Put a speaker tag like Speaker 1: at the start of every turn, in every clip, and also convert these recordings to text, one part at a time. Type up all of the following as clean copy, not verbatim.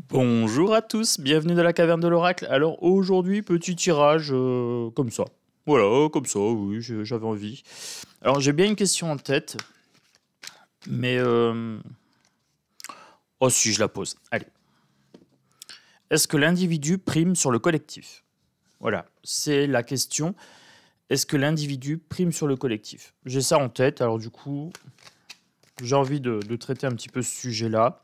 Speaker 1: Bonjour à tous, bienvenue dans la caverne de l'oracle. Alors aujourd'hui, petit tirage comme ça. Voilà, comme ça, oui, j'avais envie. Alors j'ai bien une question en tête, mais... Oh si, je la pose. Allez. Est-ce que l'individu prime sur le collectif? Voilà, c'est la question. Est-ce que l'individu prime sur le collectif? J'ai ça en tête, alors du coup, j'ai envie de traiter un petit peu ce sujet-là.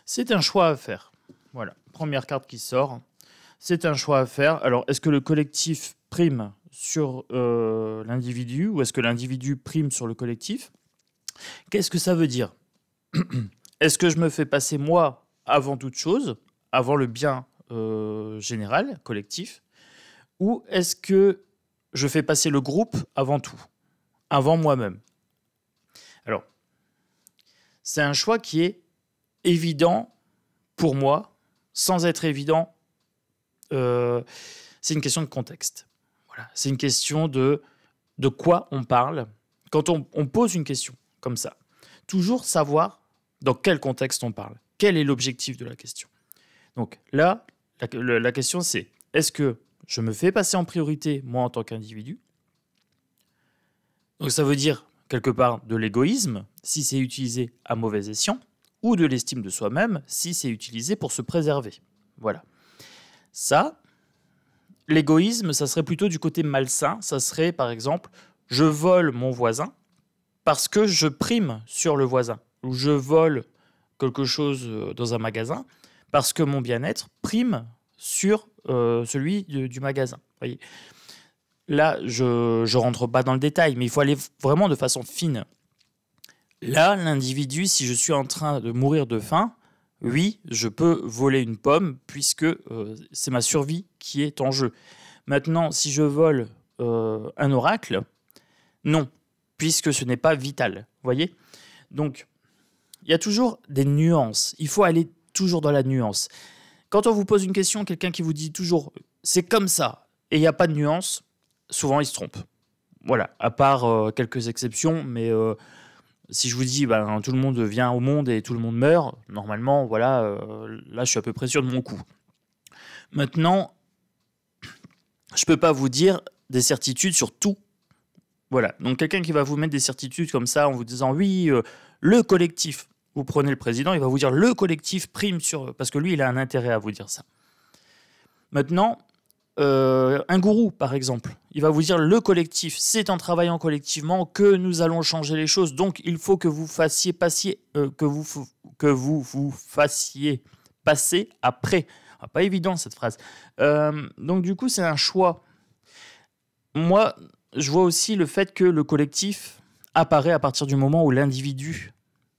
Speaker 1: C'est un choix à faire. Voilà, première carte qui sort. C'est un choix à faire. Alors, est-ce que le collectif prime sur l'individu ou est-ce que l'individu prime sur le collectif? Qu'est-ce que ça veut dire? Est-ce que je me fais passer moi avant toute chose, avant le bien général, collectif, ou est-ce que je fais passer le groupe avant tout, avant moi-même? Alors, c'est un choix qui est évident pour moi, sans être évident. C'est une question de contexte. Voilà. C'est une question de quoi on parle quand on pose une question comme ça. Toujours savoir dans quel contexte on parle. Quel est l'objectif de la question? Donc là, la question c'est, est-ce que je me fais passer en priorité, moi, en tant qu'individu? Donc ça veut dire, quelque part, de l'égoïsme, si c'est utilisé à mauvais escient, ou de l'estime de soi-même, si c'est utilisé pour se préserver. Voilà. Ça, l'égoïsme, ça serait plutôt du côté malsain. Ça serait, par exemple, je vole mon voisin parce que je prime sur le voisin. Ou je vole quelque chose dans un magasin parce que mon bien-être prime sur celui du magasin. Voyez. Là, je ne rentre pas dans le détail, mais il faut aller vraiment de façon fine. Là, l'individu, si je suis en train de mourir de faim, oui, je peux voler une pomme puisque c'est ma survie qui est en jeu. Maintenant, si je vole un oracle, non, puisque ce n'est pas vital. Vous voyez? Donc, il y a toujours des nuances. Il faut aller toujours dans la nuance. Quand on vous pose une question, quelqu'un qui vous dit toujours « c'est comme ça » et il n'y a pas de nuance, souvent il se trompe. Voilà, à part quelques exceptions, mais... si je vous dis tout le monde vient au monde et tout le monde meurt, normalement, voilà, là, je suis à peu près sûr de mon coup. Maintenant, je ne peux pas vous dire des certitudes sur tout. Voilà, donc quelqu'un qui va vous mettre des certitudes comme ça en vous disant « oui, le collectif », vous prenez le président, il va vous dire « le collectif prime sur… » parce que lui, il a un intérêt à vous dire ça. Maintenant, un gourou, par exemple, il va vous dire le collectif, c'est en travaillant collectivement que nous allons changer les choses. Donc, il faut que vous fassiez passer après. Ah, pas évident cette phrase. Donc, du coup, c'est un choix. Moi, je vois aussi le fait que le collectif apparaît à partir du moment où l'individu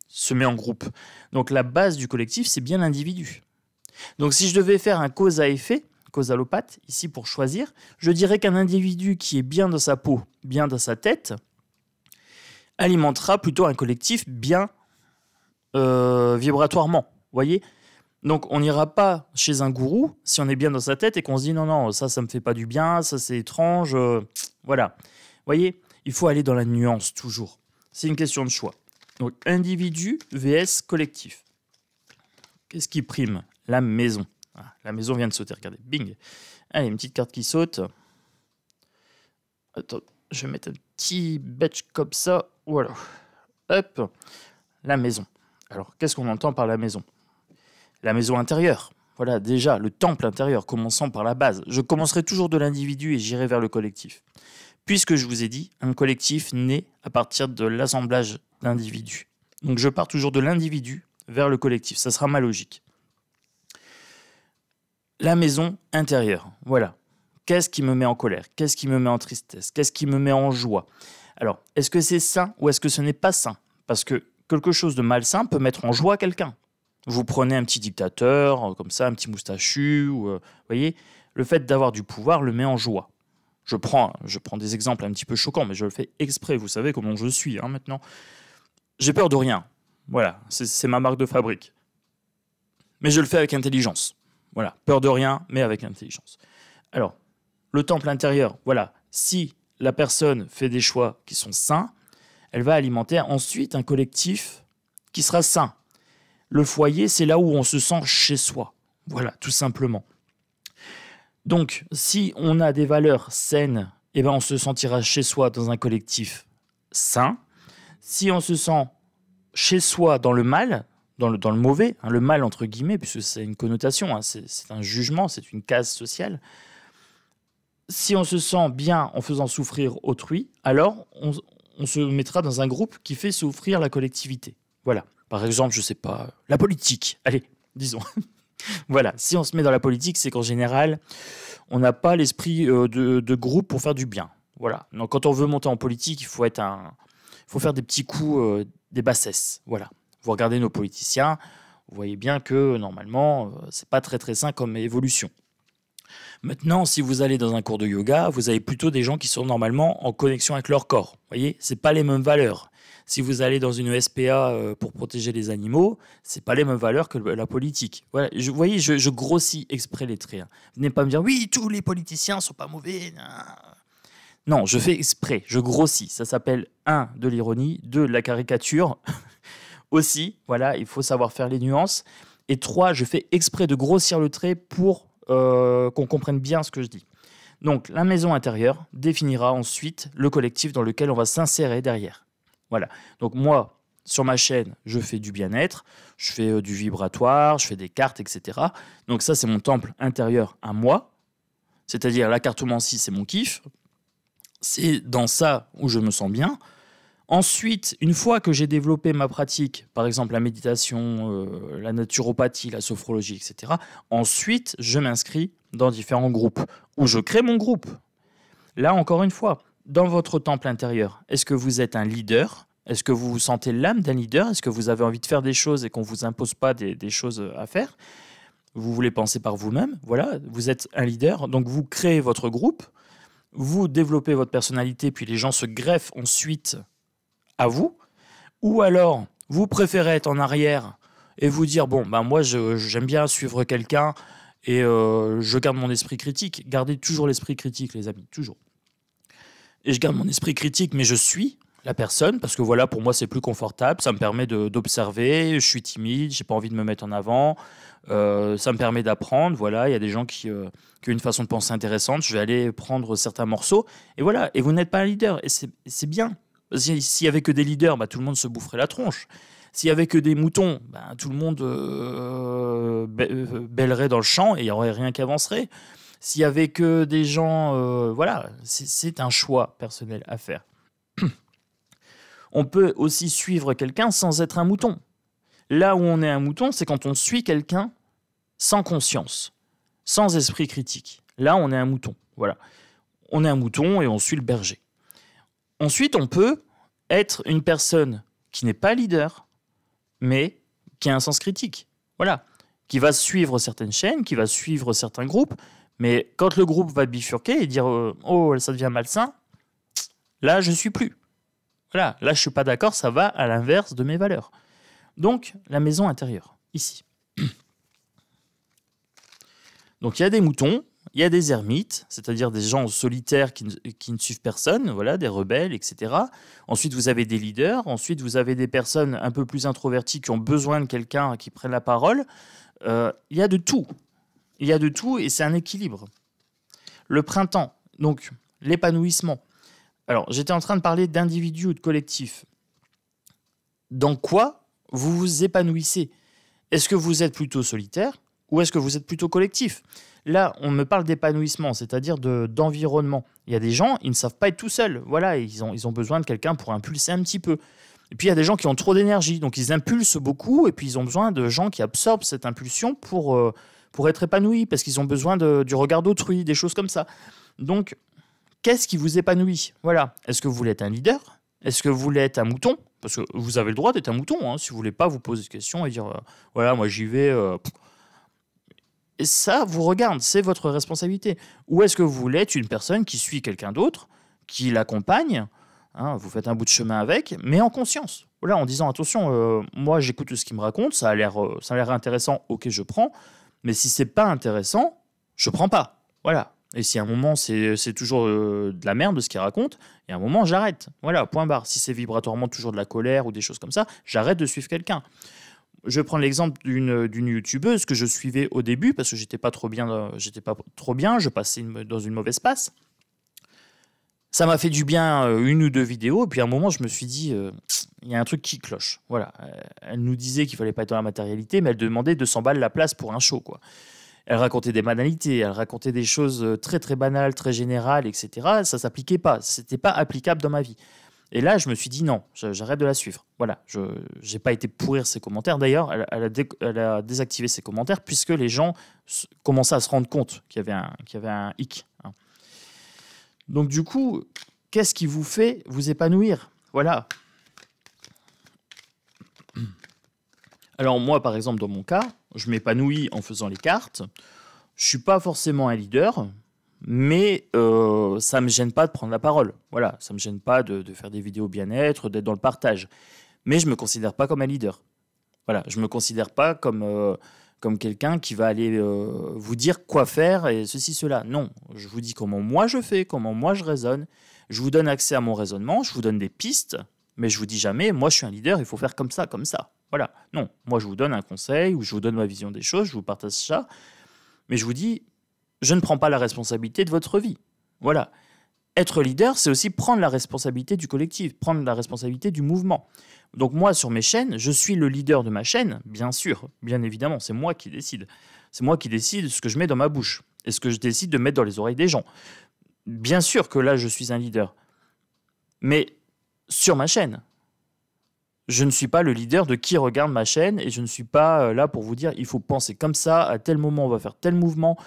Speaker 1: se met en groupe. Donc, la base du collectif, c'est bien l'individu. Donc, si je devais faire un cause à effet, causalopathe, ici pour choisir, je dirais qu'un individu qui est bien dans sa peau, bien dans sa tête, alimentera plutôt un collectif bien vibratoirement. Voyez? Donc on n'ira pas chez un gourou si on est bien dans sa tête et qu'on se dit non, ça me fait pas du bien, ça c'est étrange. Voilà. Voyez? Il faut aller dans la nuance toujours. C'est une question de choix. Donc individu vs collectif. Qu'est-ce qui prime? La maison. Ah, la maison vient de sauter, regardez, bing. Allez, une petite carte qui saute. Attends, je vais mettre un petit batch comme ça. Voilà. Hop, la maison. Alors, qu'est-ce qu'on entend par la maison? La maison intérieure. Voilà, déjà, le temple intérieur, commençant par la base. Je commencerai toujours de l'individu et j'irai vers le collectif. Puisque je vous ai dit, un collectif naît à partir de l'assemblage d'individus. Donc, je pars toujours de l'individu vers le collectif. Ça sera ma logique. La maison intérieure, voilà. Qu'est-ce qui me met en colère? Qu'est-ce qui me met en tristesse? Qu'est-ce qui me met en joie? Alors, est-ce que c'est sain ou est-ce que ce n'est pas sain? Parce que quelque chose de malsain peut mettre en joie quelqu'un. Vous prenez un petit dictateur, comme ça, un petit moustachu, vous voyez, le fait d'avoir du pouvoir le met en joie. Je prends des exemples un petit peu choquants, mais je le fais exprès, vous savez comment je suis maintenant. J'ai peur de rien, voilà, c'est ma marque de fabrique. Mais je le fais avec intelligence. Voilà, peur de rien, mais avec intelligence. Alors, le temple intérieur, voilà, si la personne fait des choix qui sont sains, elle va alimenter ensuite un collectif qui sera sain. Le foyer, c'est là où on se sent chez soi. Voilà, tout simplement. Donc, si on a des valeurs saines, eh ben, on se sentira chez soi dans un collectif sain. Si on se sent chez soi dans le mal, dans le mauvais, hein, le mal entre guillemets, puisque c'est une connotation, hein, c'est un jugement, c'est une case sociale. Si on se sent bien en faisant souffrir autrui, alors on se mettra dans un groupe qui fait souffrir la collectivité. Voilà. Par exemple, je sais pas, la politique. Allez, disons. Voilà. Si on se met dans la politique, c'est qu'en général, on n'a pas l'esprit de groupe pour faire du bien. Voilà. Donc, quand on veut monter en politique, il faut faire des petits coups, des bassesses. Voilà. Vous regardez nos politiciens, vous voyez bien que normalement, c'est pas très très sain comme évolution. Maintenant, si vous allez dans un cours de yoga, vous avez plutôt des gens qui sont normalement en connexion avec leur corps. Vous voyez, c'est pas les mêmes valeurs. Si vous allez dans une SPA pour protéger les animaux, c'est pas les mêmes valeurs que la politique. Voilà, vous voyez, je grossis exprès les traits. Hein. Venez pas me dire oui, tous les politiciens sont pas mauvais. Non, je fais exprès, je grossis. Ça s'appelle 1 de l'ironie, 2 de la caricature. Aussi, voilà, il faut savoir faire les nuances. Et 3, je fais exprès de grossir le trait pour qu'on comprenne bien ce que je dis. Donc, la maison intérieure définira ensuite le collectif dans lequel on va s'insérer derrière. Voilà. Donc, moi, sur ma chaîne, je fais du bien-être, je fais du vibratoire, je fais des cartes, etc. Donc, ça, c'est mon temple intérieur à moi. C'est-à-dire, la cartomancie, c'est mon kiff. C'est dans ça où je me sens bien. Ensuite, une fois que j'ai développé ma pratique, par exemple la méditation, la naturopathie, la sophrologie, etc., ensuite, je m'inscris dans différents groupes, où je crée mon groupe. Là, encore une fois, dans votre temple intérieur, est-ce que vous êtes un leader ? Est-ce que vous vous sentez l'âme d'un leader ? Est-ce que vous avez envie de faire des choses et qu'on ne vous impose pas des choses à faire ? Vous voulez penser par vous-même, voilà, vous êtes un leader, donc vous créez votre groupe, vous développez votre personnalité, puis les gens se greffent ensuite à vous, ou alors vous préférez être en arrière et vous dire bon ben moi j'aime bien suivre quelqu'un et je garde mon esprit critique. Gardez toujours l'esprit critique, les amis, toujours. Et je garde mon esprit critique, mais je suis la personne parce que voilà, pour moi c'est plus confortable, ça me permet d'observer, je suis timide, j'ai pas envie de me mettre en avant, ça me permet d'apprendre, voilà, il y a des gens qui ont une façon de penser intéressante, je vais aller prendre certains morceaux et voilà, et vous n'êtes pas un leader et c'est bien. S'il n'y avait que des leaders, bah, tout le monde se boufferait la tronche. S'il n'y avait que des moutons, bah, tout le monde bêlerait dans le champ et il n'y aurait rien qui avancerait. S'il n'y avait que des gens... voilà, c'est un choix personnel à faire. On peut aussi suivre quelqu'un sans être un mouton. Là où on est un mouton, c'est quand on suit quelqu'un sans conscience, sans esprit critique. Là, on est un mouton. Voilà. On est un mouton et on suit le berger. Ensuite, on peut être une personne qui n'est pas leader, mais qui a un sens critique. Voilà. Qui va suivre certaines chaînes, qui va suivre certains groupes, mais quand le groupe va bifurquer et dire oh, ça devient malsain, là, je ne suis plus. Voilà. Là, je ne suis pas d'accord, ça va à l'inverse de mes valeurs. Donc, la maison intérieure, ici. Donc, il y a des moutons. Il y a des ermites, c'est-à-dire des gens solitaires qui ne suivent personne, voilà, des rebelles, etc. Ensuite, vous avez des leaders. Ensuite, vous avez des personnes un peu plus introverties qui ont besoin de quelqu'un qui prenne la parole. Il y a de tout. Il y a de tout et c'est un équilibre. Le printemps, donc l'épanouissement. Alors, j'étais en train de parler d'individus ou de collectifs. Dans quoi vous vous épanouissez ? Est-ce que vous êtes plutôt solitaire ou est-ce que vous êtes plutôt collectif ? Là, on me parle d'épanouissement, c'est-à-dire d'environnement. Il y a des gens, ils ne savent pas être tout seuls. Voilà, ils ont besoin de quelqu'un pour impulser un petit peu. Et puis, il y a des gens qui ont trop d'énergie, donc ils impulsent beaucoup, et puis ils ont besoin de gens qui absorbent cette impulsion pour être épanouis, parce qu'ils ont besoin du regard d'autrui, des choses comme ça. Donc, qu'est-ce qui vous épanouit ? Voilà. Est-ce que vous voulez être un leader ? Est-ce que vous voulez être un mouton ? Parce que vous avez le droit d'être un mouton, hein, si vous ne voulez pas vous poser des questions et dire voilà, moi j'y vais... Et ça vous regarde, c'est votre responsabilité. Ou est-ce que vous voulez être une personne qui suit quelqu'un d'autre, qui l'accompagne, hein, vous faites un bout de chemin avec, mais en conscience. Voilà, en disant attention, moi j'écoute ce qu'il me raconte, ça a l'air intéressant, ok je prends, mais si c'est pas intéressant, je prends pas. Voilà. Et si à un moment, c'est toujours de la merde de ce qu'il raconte, et à un moment, j'arrête. Voilà, point barre. Si c'est vibratoirement toujours de la colère ou des choses comme ça, j'arrête de suivre quelqu'un. Je vais prendre l'exemple d'une youtubeuse que je suivais au début parce que j'étais pas trop bien, je passais dans une mauvaise passe. Ça m'a fait du bien une ou deux vidéos, et puis à un moment, je me suis dit, il y a un truc qui cloche. Voilà. Elle nous disait qu'il fallait pas être dans la matérialité, mais elle demandait 200 balles la place pour un show, quoi. Elle racontait des banalités, elle racontait des choses très très banales, très générales, etc. Ça s'appliquait pas, c'était pas applicable dans ma vie. Et là, je me suis dit non, j'arrête de la suivre. Voilà, je n'ai pas été pourrir ses commentaires. D'ailleurs, elle a désactivé ses commentaires puisque les gens commençaient à se rendre compte qu'il y avait un hic. Hein. Donc du coup, qu'est-ce qui vous fait vous épanouir? Voilà. Alors moi, par exemple, dans mon cas, je m'épanouis en faisant les cartes. Je suis pas forcément un leader, mais ça me gêne pas de prendre la parole. Voilà, ça me gêne pas de faire des vidéos bien-être, d'être dans le partage. Mais je me considère pas comme un leader. Voilà, je me considère pas comme quelqu'un qui va aller vous dire quoi faire et ceci, cela. Non, je vous dis comment moi je fais, comment moi je raisonne. Je vous donne accès à mon raisonnement, je vous donne des pistes, mais je vous dis jamais, moi je suis un leader, il faut faire comme ça, comme ça. Voilà, non, moi je vous donne un conseil ou je vous donne ma vision des choses, je vous partage ça, mais je vous dis, je ne prends pas la responsabilité de votre vie. Voilà. Être leader, c'est aussi prendre la responsabilité du collectif, prendre la responsabilité du mouvement. Donc moi, sur mes chaînes, je suis le leader de ma chaîne, bien sûr, bien évidemment, c'est moi qui décide. C'est moi qui décide ce que je mets dans ma bouche et ce que je décide de mettre dans les oreilles des gens. Bien sûr que là, je suis un leader. Mais sur ma chaîne, je ne suis pas le leader de qui regarde ma chaîne et je ne suis pas là pour vous dire il faut penser comme ça, à tel moment on va faire tel mouvement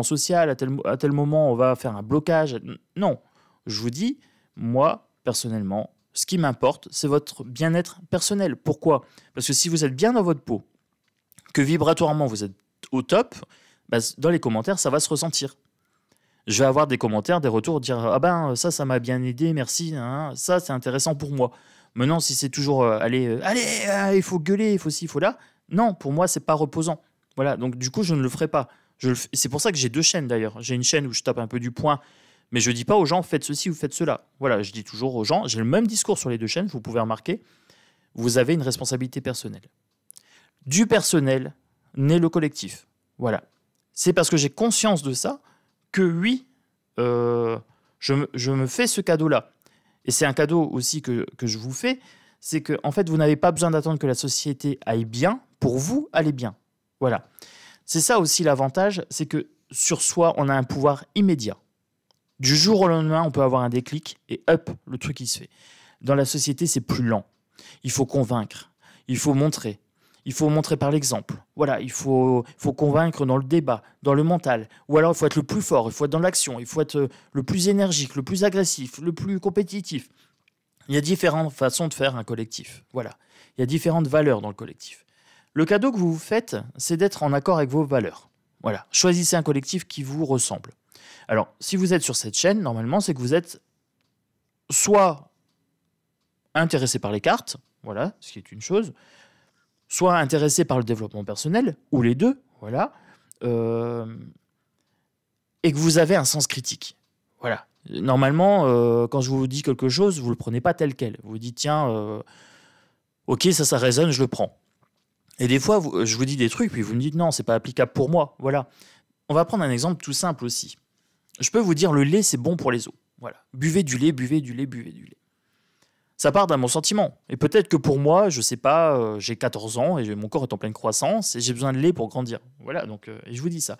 Speaker 1: social, à tel moment on va faire un blocage. Non, je vous dis, moi, personnellement, ce qui m'importe, c'est votre bien-être personnel. Pourquoi? Parce que si vous êtes bien dans votre peau, que vibratoirement vous êtes au top, bah, dans les commentaires, ça va se ressentir. Je vais avoir des commentaires, des retours, dire « Ah ben, ça m'a bien aidé, merci, hein, ça, c'est intéressant pour moi. » Maintenant, si c'est toujours « Allez, il faut gueuler, il faut ci, il faut là », non, pour moi, c'est pas reposant. Voilà, donc du coup, je ne le ferai pas. C'est pour ça que j'ai deux chaînes, d'ailleurs. J'ai une chaîne où je tape un peu du poing, mais je dis pas aux gens « Faites ceci ou faites cela ». Voilà, je dis toujours aux gens, j'ai le même discours sur les deux chaînes, vous pouvez remarquer, vous avez une responsabilité personnelle. Du personnel naît le collectif. Voilà. C'est parce que j'ai conscience de ça que oui, je me fais ce cadeau-là. Et c'est un cadeau aussi que je vous fais, c'est que en fait, vous n'avez pas besoin d'attendre que la société aille bien pour vous aller bien. Voilà. C'est ça aussi l'avantage, c'est que sur soi, on a un pouvoir immédiat. Du jour au lendemain, on peut avoir un déclic et hop, le truc il se fait. Dans la société, c'est plus lent. Il faut convaincre, il faut montrer. Il faut montrer par l'exemple. Voilà, il faut convaincre dans le débat, dans le mental. Ou alors, il faut être le plus fort, il faut être dans l'action, il faut être le plus énergique, le plus agressif, le plus compétitif. Il y a différentes façons de faire un collectif. Voilà. Il y a différentes valeurs dans le collectif. Le cadeau que vous vous faites, c'est d'être en accord avec vos valeurs. Voilà. Choisissez un collectif qui vous ressemble. Alors, si vous êtes sur cette chaîne, normalement, c'est que vous êtes soit intéressé par les cartes, voilà, ce qui est une chose, soit intéressé par le développement personnel, ou les deux, voilà, et que vous avez un sens critique. Voilà. Normalement, quand je vous dis quelque chose, vous ne le prenez pas tel quel. Vous vous dites, tiens, ok, ça résonne, je le prends. Et des fois, je vous dis des trucs, puis vous me dites, non, c'est pas applicable pour moi. Voilà. On va prendre un exemple tout simple aussi. Je peux vous dire, le lait, c'est bon pour les os. Voilà. Buvez du lait, buvez du lait, buvez du lait. Ça part d'un bon sentiment. Et peut-être que pour moi, je sais pas, j'ai 14 ans et mon corps est en pleine croissance et j'ai besoin de lait pour grandir. Voilà, donc et je vous dis ça.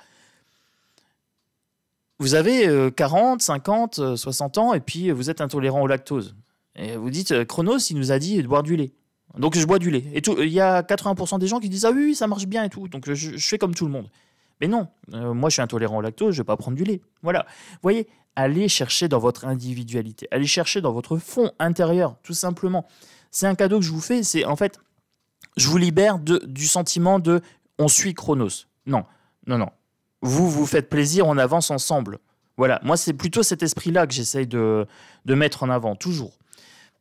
Speaker 1: Vous avez 40, 50, 60 ans et puis vous êtes intolérant au lactose. Et vous dites, Chronos, il nous a dit de boire du lait. Donc je bois du lait. Et il y a 80% des gens qui disent, ah oui, ça marche bien et tout. Donc je fais comme tout le monde. Mais non, moi je suis intolérant au lactose, je ne vais pas prendre du lait. Voilà. Vous voyez, allez chercher dans votre individualité, allez chercher dans votre fond intérieur, tout simplement. C'est un cadeau que je vous fais, c'est en fait, je vous libère du sentiment de on suit Chronos. Non, non, non. Vous faites plaisir, on avance ensemble. Voilà, moi c'est plutôt cet esprit-là que j'essaye de mettre en avant, toujours.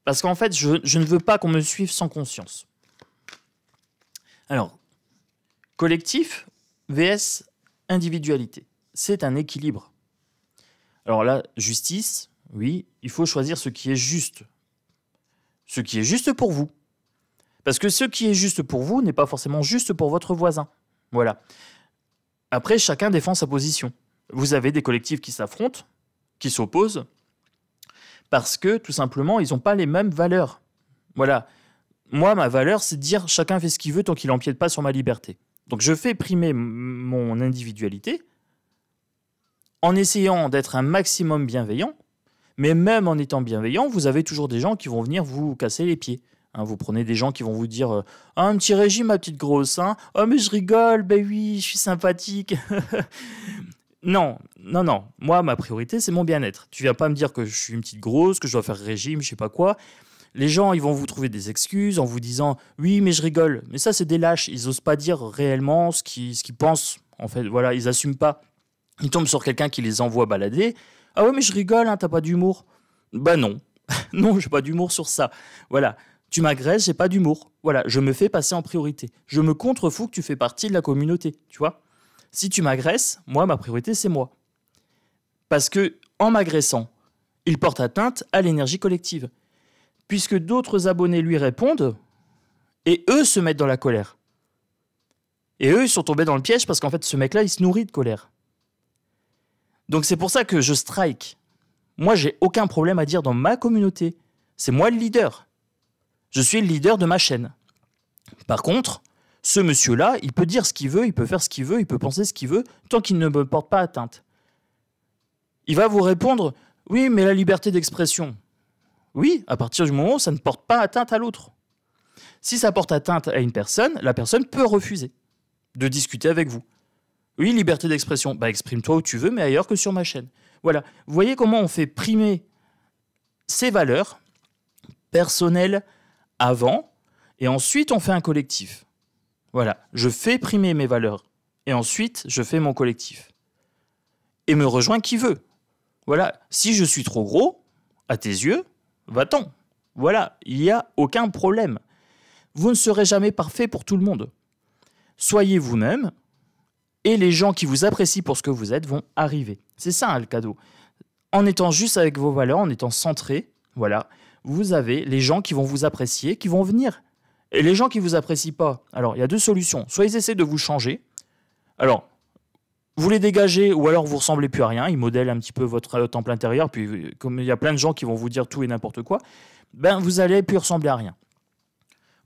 Speaker 1: Parce qu'en fait, je ne veux pas qu'on me suive sans conscience. Alors, collectif vs individualité. c'est un équilibre. Alors là, justice, oui, il faut choisir ce qui est juste. Ce qui est juste pour vous. Parce que ce qui est juste pour vous n'est pas forcément juste pour votre voisin. Voilà. Après, chacun défend sa position. Vous avez des collectifs qui s'affrontent, qui s'opposent, parce que, tout simplement, ils n'ont pas les mêmes valeurs. Voilà. Moi, ma valeur, c'est de dire chacun fait ce qu'il veut tant qu'il n'empiète pas sur ma liberté. Donc, je fais primer mon individualité en essayant d'être un maximum bienveillant, mais même en étant bienveillant, vous avez toujours des gens qui vont venir vous casser les pieds. Hein, vous prenez des gens qui vont vous dire ah, un petit régime, ma petite grosse. Hein. Oh, mais je rigole, ben oui, je suis sympathique. Non. Moi, ma priorité, c'est mon bien-être. Tu viens pas me dire que je suis une petite grosse, que je dois faire régime, je sais pas quoi. Les gens, ils vont vous trouver des excuses en vous disant oui, mais je rigole. Mais ça, c'est des lâches. Ils osent pas dire réellement ce qu'ils pensent. En fait, voilà, ils assument pas. Ils tombent sur quelqu'un qui les envoie balader. Ah ouais, mais je rigole, hein, t'as pas d'humour. Bah non. Non, j'ai pas d'humour sur ça. Voilà. Tu m'agresses, j'ai pas d'humour. Voilà, je me fais passer en priorité. Je me contrefous que tu fais partie de la communauté, tu vois. Si tu m'agresses, moi, ma priorité, c'est moi. Parce que, en m'agressant, il porte atteinte à l'énergie collective. Puisque d'autres abonnés lui répondent, et eux se mettent dans la colère. Et eux, ils sont tombés dans le piège parce qu'en fait, ce mec-là, il se nourrit de colère. Donc c'est pour ça que je strike. Moi, j'ai aucun problème à dire dans ma communauté. C'est moi le leader. Je suis le leader de ma chaîne. Par contre, ce monsieur-là, il peut dire ce qu'il veut, il peut faire ce qu'il veut, il peut penser ce qu'il veut, tant qu'il ne me porte pas atteinte. Il va vous répondre « Oui, mais la liberté d'expression. » Oui, à partir du moment où ça ne porte pas atteinte à l'autre. Si ça porte atteinte à une personne, la personne peut refuser de discuter avec vous. Oui, liberté d'expression. Bah, exprime-toi où tu veux, mais ailleurs que sur ma chaîne. Voilà. Vous voyez comment on fait primer ses valeurs personnelles avant, et ensuite on fait un collectif. Voilà. Je fais primer mes valeurs, et ensuite je fais mon collectif. Et me rejoint qui veut. Voilà. Si je suis trop gros, à tes yeux, va-t'en. Voilà. Il n'y a aucun problème. Vous ne serez jamais parfait pour tout le monde. Soyez vous-même, et les gens qui vous apprécient pour ce que vous êtes vont arriver. C'est ça, hein, le cadeau. En étant juste avec vos valeurs, en étant centré, voilà, vous avez les gens qui vont vous apprécier, qui vont venir. Et les gens qui ne vous apprécient pas, alors il y a deux solutions. Soit ils essaient de vous changer, alors vous les dégagez, ou alors vous ne ressemblez plus à rien, ils modèlent un petit peu votre temple intérieur, puis comme il y a plein de gens qui vont vous dire tout et n'importe quoi, ben vous allez plus ressembler à rien.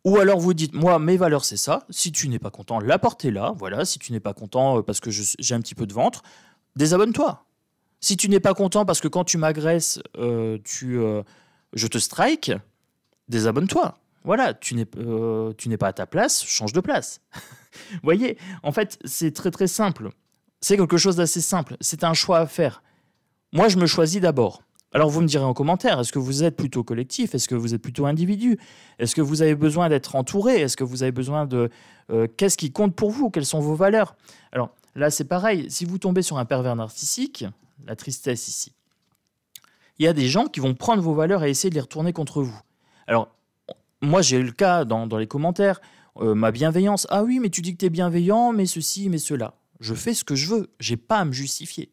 Speaker 1: Ou alors vous dites, moi, mes valeurs, c'est ça. Si tu n'es pas content, la porte est là. Voilà. Si tu n'es pas content parce que j'ai un petit peu de ventre, désabonne-toi. Si tu n'es pas content parce que quand tu m'agresses, je te strike, désabonne-toi. Voilà. Tu n'es pas à ta place, change de place. Vous voyez, en fait, c'est très très simple. C'est quelque chose d'assez simple. C'est un choix à faire. Moi, je me choisis d'abord. Alors vous me direz en commentaire, est-ce que vous êtes plutôt collectif? Est-ce que vous êtes plutôt individu? Est-ce que vous avez besoin d'être entouré? Est-ce que vous avez besoin de... qu'est-ce qui compte pour vous? Quelles sont vos valeurs? Alors là, c'est pareil. Si vous tombez sur un pervers narcissique, la tristesse ici, il y a des gens qui vont prendre vos valeurs et essayer de les retourner contre vous. Alors, moi, j'ai eu le cas dans les commentaires, ma bienveillance. Ah oui, mais tu dis que tu es bienveillant, mais ceci, mais cela. Je fais ce que je veux. Je n'ai pas à me justifier.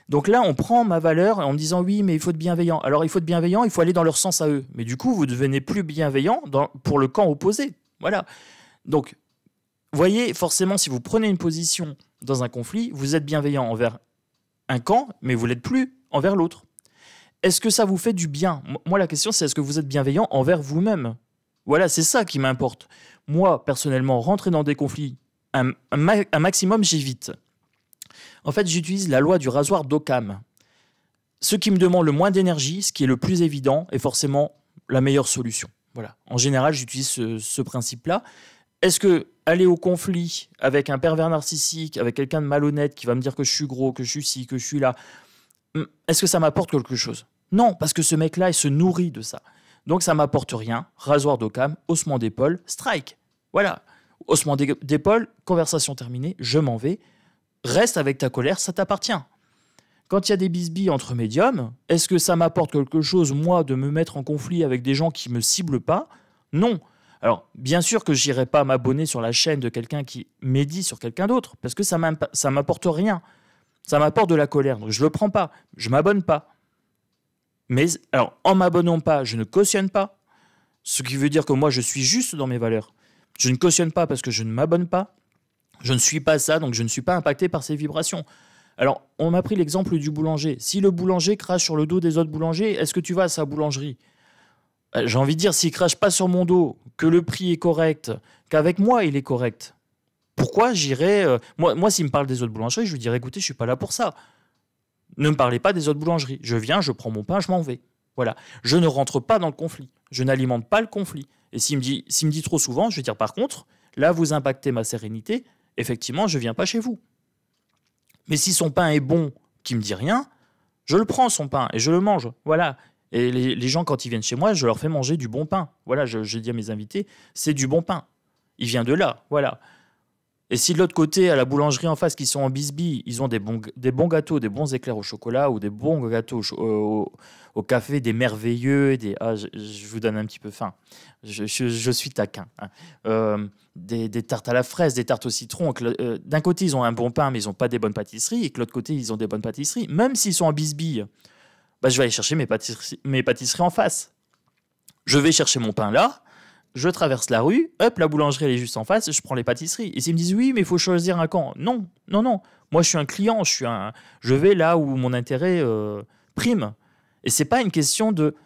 Speaker 1: Donc là, on prend ma valeur en me disant oui, mais il faut être bienveillant. Alors il faut être bienveillant, il faut aller dans leur sens à eux. Mais du coup, vous devenez plus bienveillant pour le camp opposé. Voilà. Donc, voyez, forcément, si vous prenez une position dans un conflit, vous êtes bienveillant envers un camp, mais vous ne l'êtes plus envers l'autre. Est-ce que ça vous fait du bien? Moi, la question, c'est est-ce que vous êtes bienveillant envers vous-même? Voilà, c'est ça qui m'importe. Moi, personnellement, rentrer dans des conflits, un maximum, j'évite. En fait, j'utilise la loi du rasoir d'Occam. Ce qui me demande le moins d'énergie, ce qui est le plus évident, est forcément la meilleure solution. Voilà. En général, j'utilise ce principe-là. Est-ce que aller au conflit avec un pervers narcissique, avec quelqu'un de malhonnête qui va me dire que je suis gros, que je suis ci, que je suis là, est-ce que ça m'apporte quelque chose? Non, parce que ce mec-là, il se nourrit de ça. Donc ça m'apporte rien. Rasoir d'Occam, haussement d'épaule, strike. Voilà. Haussement d'épaule, conversation terminée, je m'en vais. Reste avec ta colère, ça t'appartient. Quand il y a des bisbilles entre médiums, est-ce que ça m'apporte quelque chose, moi, de me mettre en conflit avec des gens qui ne me ciblent pas? Non. Alors, bien sûr que je n'irai pas m'abonner sur la chaîne de quelqu'un qui médit sur quelqu'un d'autre, parce que ça ne m'apporte rien. Ça m'apporte de la colère, donc je ne le prends pas, je ne m'abonne pas. Mais alors, en m'abonnant pas, je ne cautionne pas, ce qui veut dire que moi, je suis juste dans mes valeurs. Je ne cautionne pas parce que je ne m'abonne pas, je ne suis pas ça, donc je ne suis pas impacté par ces vibrations. Alors, on m'a pris l'exemple du boulanger. Si le boulanger crache sur le dos des autres boulangers, est-ce que tu vas à sa boulangerie? J'ai envie de dire, s'il crache pas sur mon dos, que le prix est correct, qu'avec moi, il est correct, pourquoi j'irais... moi, s'il me parle des autres boulangeries, je lui dirais, écoutez, je ne suis pas là pour ça. Ne me parlez pas des autres boulangeries. Je viens, je prends mon pain, je m'en vais. Voilà. Je ne rentre pas dans le conflit. Je n'alimente pas le conflit. Et s'il me dit trop souvent, je vais dire, par contre, là, vous impactez ma sérénité, effectivement, je ne viens pas chez vous. Mais si son pain est bon, qui me dit rien, je le prends son pain et je le mange. Voilà. Et les gens, quand ils viennent chez moi, je leur fais manger du bon pain. Voilà, je dis à mes invités, c'est du bon pain. Il vient de là. Voilà. Et si de l'autre côté, à la boulangerie en face, qui sont en bisbille, ils ont des bons gâteaux, des bons éclairs au chocolat ou des bons gâteaux au café, des merveilleux, je vous donne un petit peu faim. Je suis taquin. Hein. Des tartes à la fraise, des tartes au citron. D'un côté, ils ont un bon pain, mais ils n'ont pas des bonnes pâtisseries. Et que de l'autre côté, ils ont des bonnes pâtisseries. Même s'ils sont en bisbille, je vais aller chercher mes pâtisseries en face. Je vais chercher mon pain là. Je traverse la rue, hop, la boulangerie elle est juste en face, je prends les pâtisseries. Et s'ils me disent oui, mais il faut choisir un camp. Non, non, non. Moi, je suis un client, je vais là où mon intérêt prime. Et c'est pas une question de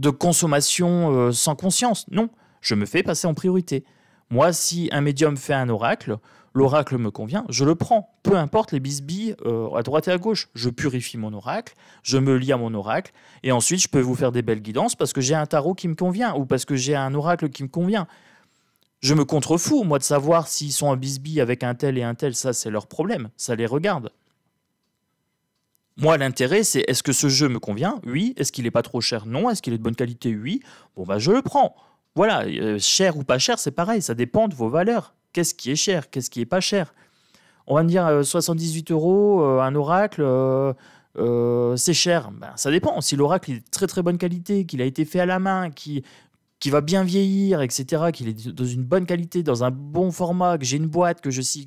Speaker 1: consommation sans conscience. Non, je me fais passer en priorité. Moi, si un médium fait un oracle, l'oracle me convient, je le prends. Peu importe les bisbilles à droite et à gauche. Je purifie mon oracle, je me lie à mon oracle, et ensuite je peux vous faire des belles guidances parce que j'ai un tarot qui me convient ou parce que j'ai un oracle qui me convient. Je me contrefous, moi, de savoir s'ils sont en bisbille avec un tel et un tel, ça c'est leur problème, ça les regarde. Moi, l'intérêt, c'est est-ce que ce jeu me convient? Oui. Est-ce qu'il n'est pas trop cher? Non. Est-ce qu'il est de bonne qualité? Oui. Bon, je le prends. Voilà, cher ou pas cher, c'est pareil, ça dépend de vos valeurs. Qu'est-ce qui est cher? Qu'est-ce qui est pas cher? On va me dire 78 €, un oracle, c'est cher. Ça dépend. Si l'oracle est de très très bonne qualité, qu'il a été fait à la main, qui va bien vieillir, etc., qu'il est dans une bonne qualité, dans un bon format, que j'ai une boîte, que je sais,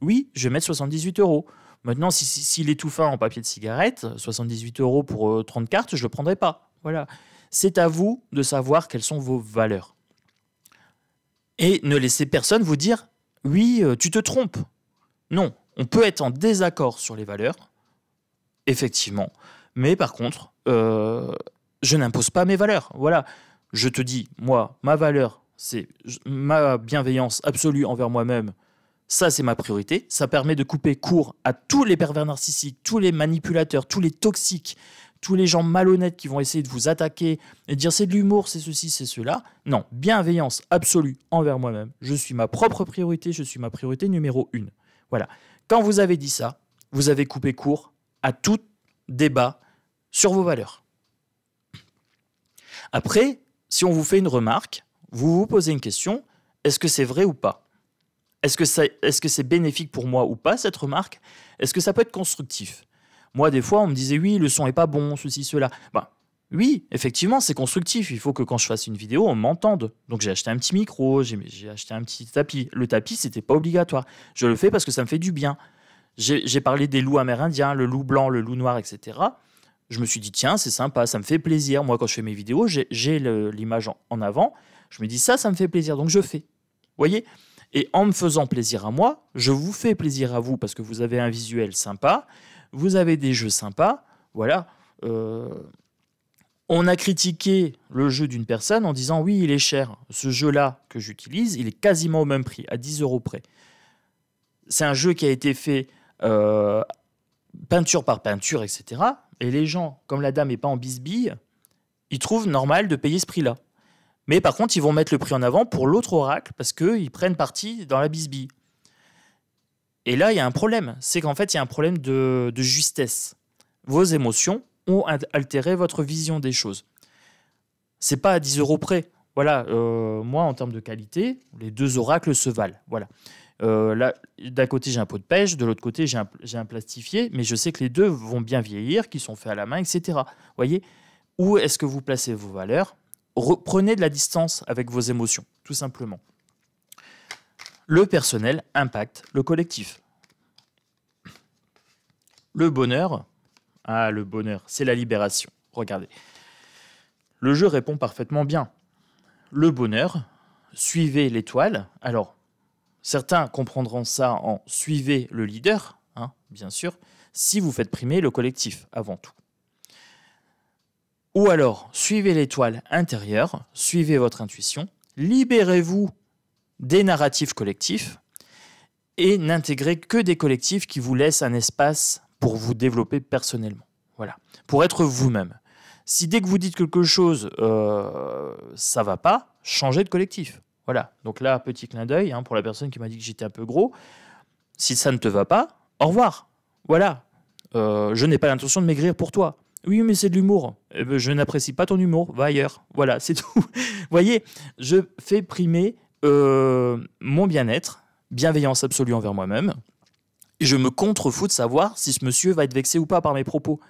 Speaker 1: oui, je vais mettre 78 €. Maintenant, s'il est tout fin en papier de cigarette, 78 € pour 30 cartes, je ne le prendrai pas. Voilà. C'est à vous de savoir quelles sont vos valeurs. Et ne laissez personne vous dire « oui, tu te trompes ». Non, on peut être en désaccord sur les valeurs, effectivement. Mais par contre, je n'impose pas mes valeurs. Voilà. Je te dis, moi, ma valeur, c'est ma bienveillance absolue envers moi-même. Ça, c'est ma priorité. Ça permet de couper court à tous les pervers narcissiques, tous les manipulateurs, tous les toxiques, tous les gens malhonnêtes qui vont essayer de vous attaquer et dire c'est de l'humour, c'est ceci, c'est cela. Non, bienveillance absolue envers moi-même. Je suis ma propre priorité, je suis ma priorité numéro 1. Voilà. Quand vous avez dit ça, vous avez coupé court à tout débat sur vos valeurs. Après, si on vous fait une remarque, vous vous posez une question, est-ce que c'est vrai ou pas? Est-ce que c'est bénéfique pour moi ou pas, cette remarque? Est-ce que ça peut être constructif? Moi, des fois, on me disait, oui, le son n'est pas bon, ceci, cela. Oui, effectivement, c'est constructif. Il faut que quand je fasse une vidéo, on m'entende. Donc, j'ai acheté un petit micro, j'ai acheté un petit tapis. Le tapis, ce n'était pas obligatoire. Je le fais parce que ça me fait du bien. J'ai parlé des loups amérindiens, le loup blanc, le loup noir, etc. Je me suis dit, tiens, c'est sympa, ça me fait plaisir. Moi, quand je fais mes vidéos, j'ai l'image en avant. Je me dis, ça me fait plaisir, donc je fais. Vous voyez? Et en me faisant plaisir à moi, je vous fais plaisir à vous parce que vous avez un visuel sympa, vous avez des jeux sympas. Voilà. On a critiqué le jeu d'une personne en disant, oui, il est cher. Ce jeu-là que j'utilise, il est quasiment au même prix, à 10 € près. C'est un jeu qui a été fait peinture par peinture, etc. Et les gens, comme la dame n'est pas en bisbille, ils trouvent normal de payer ce prix-là. Mais par contre, ils vont mettre le prix en avant pour l'autre oracle parce qu'ils prennent parti dans la bisbille. Et là, il y a un problème. C'est qu'en fait, il y a un problème de justesse. Vos émotions ont altéré votre vision des choses. C'est pas à 10 € près. Voilà, moi, en termes de qualité, les deux oracles se valent. Voilà. Là, d'un côté, j'ai un pot de pêche, de l'autre côté, j'ai un plastifié, mais je sais que les deux vont bien vieillir, qu'ils sont faits à la main, etc. Voyez, où est-ce que vous placez vos valeurs? Prenez de la distance avec vos émotions, tout simplement. Le personnel impacte le collectif. Le bonheur, le bonheur, c'est la libération. Regardez. Le jeu répond parfaitement bien. Le bonheur, suivez l'étoile. Alors, certains comprendront ça en suivez le leader, bien sûr, si vous faites primer le collectif avant tout. Ou alors, suivez l'étoile intérieure, suivez votre intuition, libérez-vous des narratifs collectifs et n'intégrez que des collectifs qui vous laissent un espace pour vous développer personnellement. Voilà, pour être vous-même. Si dès que vous dites quelque chose, ça va pas, changez de collectif. Voilà, donc là, petit clin d'œil pour la personne qui m'a dit que j'étais un peu gros. Si ça ne te va pas, au revoir. Voilà, je n'ai pas l'intention de maigrir pour toi. Oui, mais c'est de l'humour. Eh ben, je n'apprécie pas ton humour, va ailleurs. Voilà, c'est tout. Vous voyez, je fais primer mon bien-être, bienveillance absolue envers moi-même, et je me contrefous de savoir si ce monsieur va être vexé ou pas par mes propos.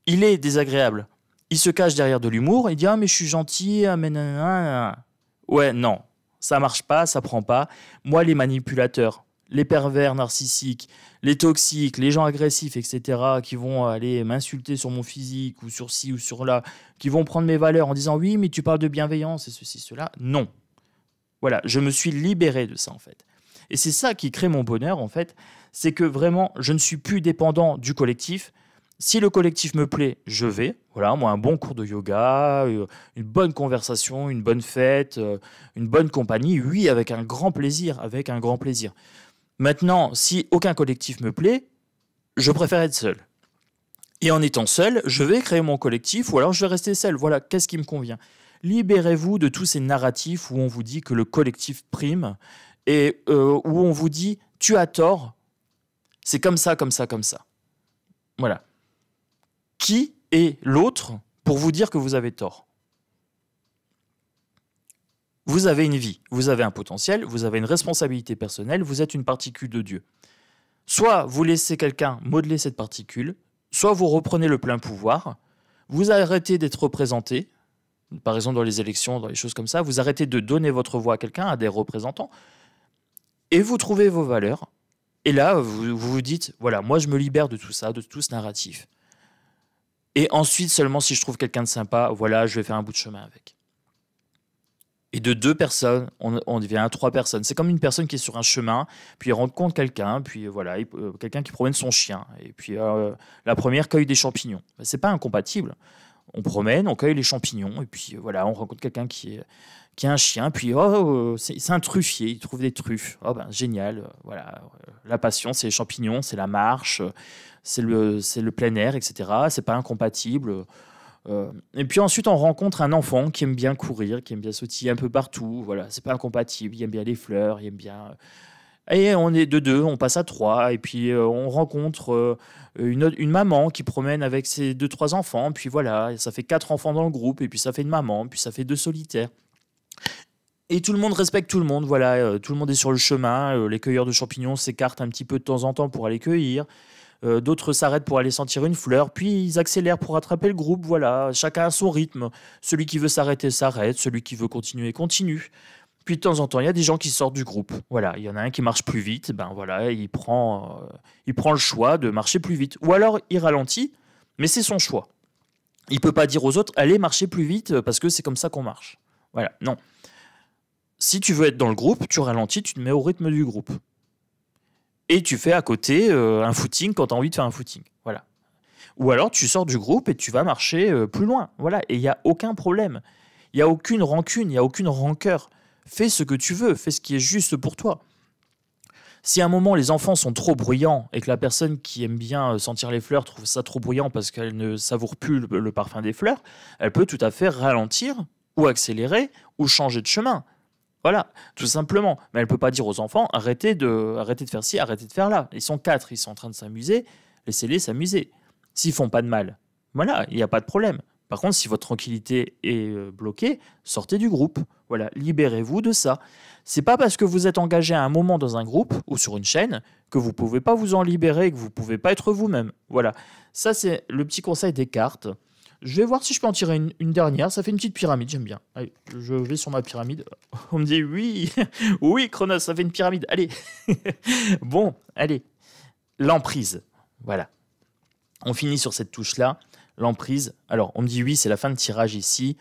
Speaker 1: Il est désagréable. Il se cache derrière de l'humour, il dit « Ah, mais je suis gentil, mais nanana. » Ouais, non, ça marche pas, ça prend pas. Moi, les manipulateurs, les pervers narcissiques, les toxiques, les gens agressifs, etc., qui vont aller m'insulter sur mon physique ou sur ci ou sur là, qui vont prendre mes valeurs en disant « Oui, mais tu parles de bienveillance et ceci, cela. » Non. Voilà, je me suis libéré de ça, en fait. Et c'est ça qui crée mon bonheur, en fait. C'est que vraiment, je ne suis plus dépendant du collectif. Si le collectif me plaît, je vais. Voilà, moi, un bon cours de yoga, une bonne conversation, une bonne fête, une bonne compagnie. Oui, avec un grand plaisir, avec un grand plaisir. Maintenant, si aucun collectif me plaît, je préfère être seul. Et en étant seul, je vais créer mon collectif ou alors je vais rester seul. Voilà, qu'est-ce qui me convient? Libérez-vous de tous ces narratifs où on vous dit que le collectif prime et où on vous dit « tu as tort, c'est comme ça, comme ça, comme ça ». Voilà. Qui est l'autre pour vous dire que vous avez tort? Vous avez une vie, vous avez un potentiel, vous avez une responsabilité personnelle, vous êtes une particule de Dieu. Soit vous laissez quelqu'un modeler cette particule, soit vous reprenez le plein pouvoir, vous arrêtez d'être représenté, par exemple dans les élections, dans les choses comme ça, vous arrêtez de donner votre voix à quelqu'un, à des représentants, et vous trouvez vos valeurs. Et là, vous vous dites, voilà, moi je me libère de tout ça, de tout ce narratif. Et ensuite, seulement si je trouve quelqu'un de sympa, voilà, je vais faire un bout de chemin avec. Et de 2 personnes, on devient à 3 personnes. C'est comme une personne qui est sur un chemin, puis il rencontre quelqu'un, puis voilà, quelqu'un qui promène son chien. Et puis la première cueille des champignons. C'est pas incompatible. On promène, on cueille les champignons, et puis voilà, on rencontre quelqu'un qui a un chien, puis c'est un truffier, il trouve des truffes. Oh ben génial, voilà. La passion, c'est les champignons, c'est la marche, c'est le plein air, etc. C'est pas incompatible. Et puis ensuite, on rencontre un enfant qui aime bien courir, qui aime bien sautiller un peu partout. Voilà, c'est pas incompatible. Il aime bien les fleurs, il aime bien. Et on est de 2, on passe à 3. Et puis on rencontre une maman qui promène avec ses 2-3 enfants. Puis voilà, ça fait 4 enfants dans le groupe. Et puis ça fait une maman. Puis ça fait 2 solitaires. Et tout le monde respecte tout le monde. Voilà, tout le monde est sur le chemin. Les cueilleurs de champignons s'écartent un petit peu de temps en temps pour aller cueillir. D'autres s'arrêtent pour aller sentir une fleur, puis ils accélèrent pour rattraper le groupe. Voilà, chacun a son rythme. Celui qui veut s'arrêter s'arrête, celui qui veut continuer continue. Puis de temps en temps, il y a des gens qui sortent du groupe. Voilà, il y en a un qui marche plus vite, ben voilà, il prend le choix de marcher plus vite. Ou alors il ralentit, mais c'est son choix. Il peut pas dire aux autres allez marcher plus vite parce que c'est comme ça qu'on marche. Voilà, non. Si tu veux être dans le groupe, tu ralentis, tu te mets au rythme du groupe. Et tu fais à côté un footing quand tu as envie de faire un footing. Voilà. Ou alors tu sors du groupe et tu vas marcher plus loin. Voilà. Et il n'y a aucun problème. Il n'y a aucune rancune, il n'y a aucune rancœur. Fais ce que tu veux, fais ce qui est juste pour toi. Si à un moment les enfants sont trop bruyants et que la personne qui aime bien sentir les fleurs trouve ça trop bruyant parce qu'elle ne savoure plus le parfum des fleurs, elle peut tout à fait ralentir ou accélérer ou changer de chemin. Voilà, tout simplement. Mais elle ne peut pas dire aux enfants arrêtez de faire ci, arrêtez de faire là. Ils sont 4, ils sont en train de s'amuser, laissez-les s'amuser. S'ils font pas de mal, voilà, il n'y a pas de problème. Par contre, si votre tranquillité est bloquée, sortez du groupe. Voilà, libérez-vous de ça. C'est pas parce que vous êtes engagé à un moment dans un groupe ou sur une chaîne que vous pouvez pas vous en libérer, que vous pouvez pas être vous-même. Voilà, ça c'est le petit conseil des cartes. je vais voir si je peux en tirer une dernière. Ça fait une petite pyramide, j'aime bien. Allez, je vais sur ma pyramide. On me dit oui, oui, Chronos, ça fait une pyramide. Allez. Bon, allez. L'emprise. Voilà. On finit sur cette touche-là. L'emprise. Alors, on me dit oui, c'est la fin de tirage ici.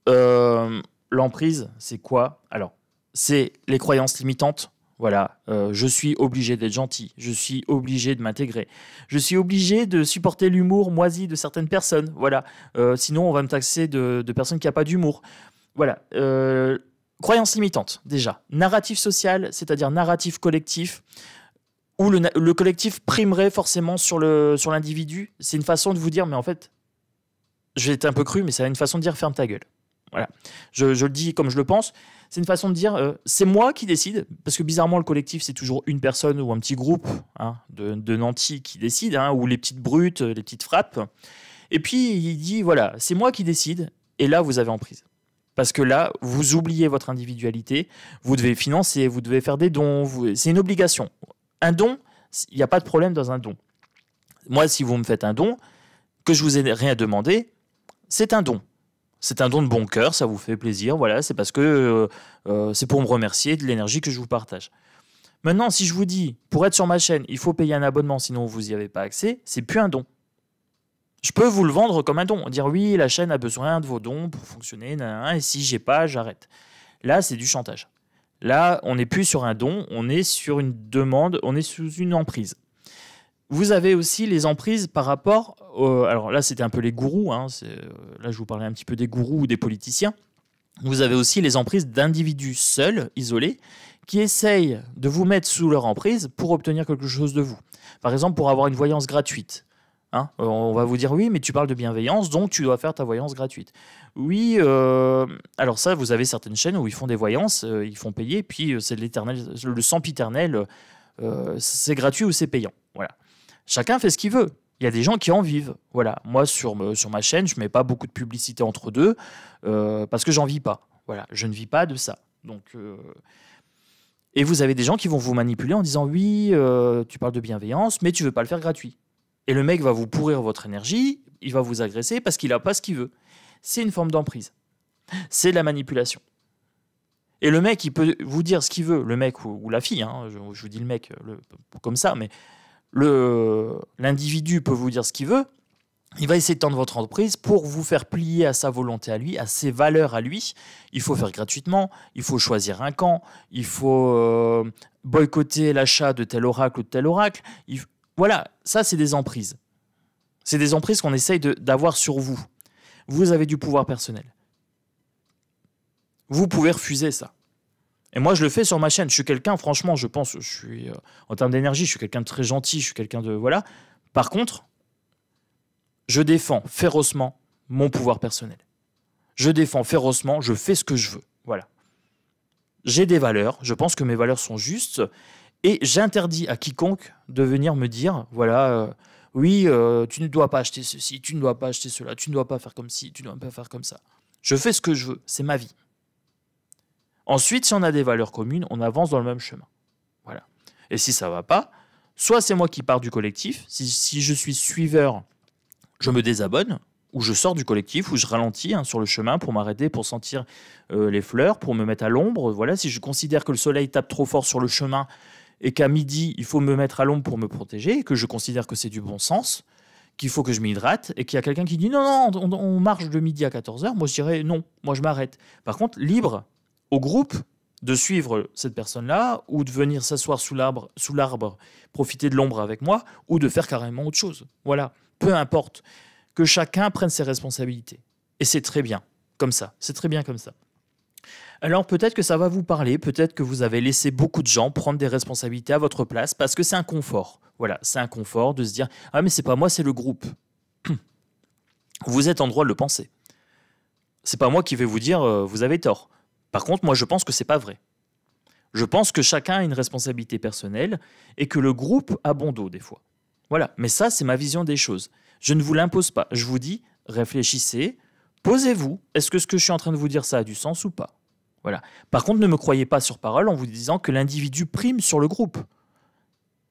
Speaker 1: L'emprise, c'est quoi? Alors, c'est les croyances limitantes. Voilà, je suis obligé d'être gentil, je suis obligé de m'intégrer, je suis obligé de supporter l'humour moisi de certaines personnes. Voilà, sinon on va me taxer de personnes qui n'ont pas d'humour. Voilà, croyances limitantes déjà. Narratif social, c'est-à-dire narratif collectif, où le collectif primerait forcément sur l'individu. C'est une façon de vous dire, mais en fait, je vais être un peu cru, mais c'est une façon de dire ferme ta gueule. Voilà, je le dis comme je le pense. C'est une façon de dire, c'est moi qui décide, parce que bizarrement, le collectif, c'est toujours une personne ou un petit groupe de nantis qui décide, ou les petites brutes, les petites frappes. Et puis, il dit, voilà, c'est moi qui décide, et là, vous avez emprise. Parce que là, vous oubliez votre individualité, vous devez financer, vous devez faire des dons, c'est une obligation. Un don, il n'y a pas de problème dans un don. Moi, si vous me faites un don, que je vous ai rien demandé, c'est un don. C'est un don de bon cœur, ça vous fait plaisir, voilà, c'est parce que c'est pour me remercier de l'énergie que je vous partage. Maintenant, si je vous dis, pour être sur ma chaîne, il faut payer un abonnement, sinon vous n'y avez pas accès, c'est plus un don. Je peux vous le vendre comme un don, dire oui, la chaîne a besoin de vos dons pour fonctionner, et si j'ai pas, j'arrête. Là, c'est du chantage. Là, on n'est plus sur un don, on est sur une demande, on est sous une emprise. Vous avez aussi les emprises par rapport... alors là, c'était un peu les gourous. Là, je vous parlais un petit peu des gourous ou des politiciens. Vous avez aussi les emprises d'individus seuls, isolés, qui essayent de vous mettre sous leur emprise pour obtenir quelque chose de vous. Par exemple, pour avoir une voyance gratuite. On va vous dire, oui, mais tu parles de bienveillance, donc tu dois faire ta voyance gratuite. Oui, alors ça, vous avez certaines chaînes où ils font des voyances, ils font payer, puis c'est l'éternel, le sempiternel, c'est gratuit ou c'est payant. Voilà. Chacun fait ce qu'il veut. Il y a des gens qui en vivent. Voilà. Moi, sur ma chaîne, je ne mets pas beaucoup de publicité entre deux parce que j'en vis pas. Voilà. Je ne vis pas de ça. Donc, et vous avez des gens qui vont vous manipuler en disant oui, tu parles de bienveillance, mais tu ne veux pas le faire gratuit. Et le mec va vous pourrir votre énergie, il va vous agresser parce qu'il n'a pas ce qu'il veut. C'est une forme d'emprise. C'est de la manipulation. Et le mec, il peut vous dire ce qu'il veut, le mec ou la fille, je vous dis le mec comme ça, mais l'individu peut vous dire ce qu'il veut, il va essayer de tendre votre entreprise pour vous faire plier à sa volonté à lui, à ses valeurs à lui. Il faut faire gratuitement, il faut choisir un camp, il faut boycotter l'achat de tel oracle ou de tel oracle. Voilà, ça c'est des emprises. C'est des emprises qu'on essaye d'avoir sur vous. Vous avez du pouvoir personnel. Vous pouvez refuser ça. Et moi, je le fais sur ma chaîne. Je suis quelqu'un, franchement, je pense, je suis en termes d'énergie, je suis quelqu'un de très gentil, je suis quelqu'un de... Voilà. Par contre, je défends férocement mon pouvoir personnel. Je défends férocement, je fais ce que je veux. Voilà. J'ai des valeurs, je pense que mes valeurs sont justes, et j'interdis à quiconque de venir me dire, voilà, oui, tu ne dois pas acheter ceci, tu ne dois pas acheter cela, tu ne dois pas faire comme ci, tu ne dois pas faire comme ça. Je fais ce que je veux, c'est ma vie. Ensuite, si on a des valeurs communes, on avance dans le même chemin. Voilà. Et si ça ne va pas, soit c'est moi qui pars du collectif, si je suis suiveur, je me désabonne, ou je sors du collectif, ou je ralentis sur le chemin pour m'arrêter, pour sentir les fleurs, pour me mettre à l'ombre. Voilà. Si je considère que le soleil tape trop fort sur le chemin et qu'à midi, il faut me mettre à l'ombre pour me protéger, et que je considère que c'est du bon sens, qu'il faut que je m'hydrate, et qu'il y a quelqu'un qui dit non, on marche de midi à 14h, moi je dirais non, moi je m'arrête. Par contre, libre au groupe de suivre cette personne-là, ou de venir s'asseoir sous l'arbre, profiter de l'ombre avec moi, ou de faire carrément autre chose. Voilà, peu importe. Que chacun prenne ses responsabilités. Et c'est très bien, comme ça. C'est très bien comme ça. Alors peut-être que ça va vous parler, peut-être que vous avez laissé beaucoup de gens prendre des responsabilités à votre place, parce que c'est un confort. Voilà, c'est un confort de se dire « Ah mais c'est pas moi, c'est le groupe ». Vous êtes en droit de le penser. C'est pas moi qui vais vous dire « Vous avez tort ». Par contre, moi, je pense que c'est pas vrai. Je pense que chacun a une responsabilité personnelle et que le groupe a bon dos des fois. Voilà. Mais ça, c'est ma vision des choses. Je ne vous l'impose pas. Je vous dis, réfléchissez, posez-vous. Est-ce que ce que je suis en train de vous dire, ça a du sens ou pas? Voilà. Par contre, ne me croyez pas sur parole en vous disant que l'individu prime sur le groupe.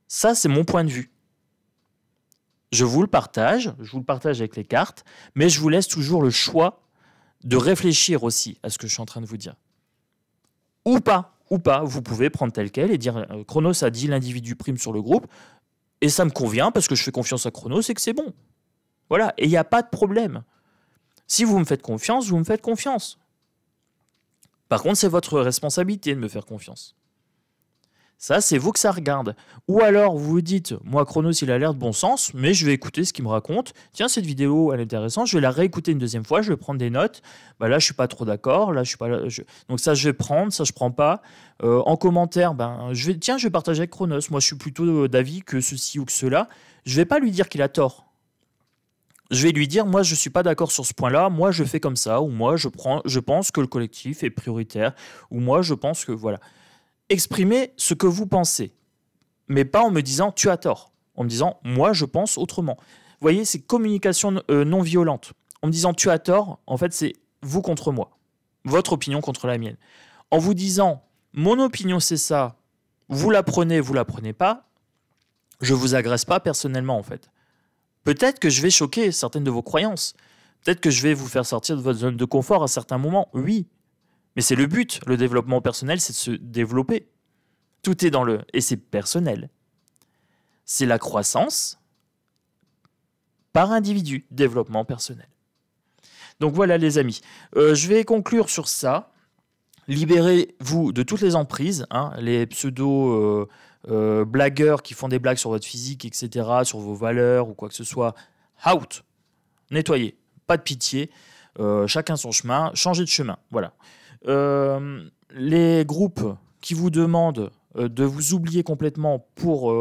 Speaker 1: Ça, c'est mon point de vue. je vous le partage avec les cartes, mais je vous laisse toujours le choix de réfléchir aussi à ce que je suis en train de vous dire. Ou pas, vous pouvez prendre tel quel et dire Chronos a dit l'individu prime sur le groupe, et ça me convient parce que je fais confiance à Chronos et que c'est bon. Voilà, et il n'y a pas de problème. Si vous me faites confiance, vous me faites confiance. Par contre, c'est votre responsabilité de me faire confiance. Ça, c'est vous que ça regarde. Ou alors, vous vous dites, moi, Chronos, il a l'air de bon sens, mais je vais écouter ce qu'il me raconte. Tiens, cette vidéo, elle est intéressante, je vais la réécouter une deuxième fois, je vais prendre des notes. Bah, là, je suis pas trop d'accord. Là, je suis pas. Donc ça, je vais prendre, ça, je prends pas. En commentaire, je vais partager avec Chronos. Moi, je suis plutôt d'avis que ceci ou que cela. Je vais pas lui dire qu'il a tort. Je vais lui dire, moi, je suis pas d'accord sur ce point-là. Moi, je fais comme ça. Ou moi, je pense que le collectif est prioritaire. Ou moi, je pense que voilà. Exprimez ce que vous pensez, mais pas en me disant tu as tort, en me disant moi je pense autrement. Vous voyez, c'est communication non violente. En me disant tu as tort, en fait c'est vous contre moi, votre opinion contre la mienne. En vous disant mon opinion c'est ça, vous la prenez pas, je vous agresse pas personnellement en fait. Peut-être que je vais choquer certaines de vos croyances, peut-être que je vais vous faire sortir de votre zone de confort à certains moments, oui. Mais c'est le but, le développement personnel, c'est de se développer. Tout est dans le... Et c'est personnel. C'est la croissance par individu, développement personnel. Donc voilà les amis. Je vais conclure sur ça. Libérez-vous de toutes les emprises, hein, les pseudo-blagueurs qui font des blagues sur votre physique, etc., sur vos valeurs ou quoi que ce soit. Out. Nettoyez. Pas de pitié. Chacun son chemin. Changez de chemin. Voilà. Les groupes qui vous demandent de vous oublier complètement pour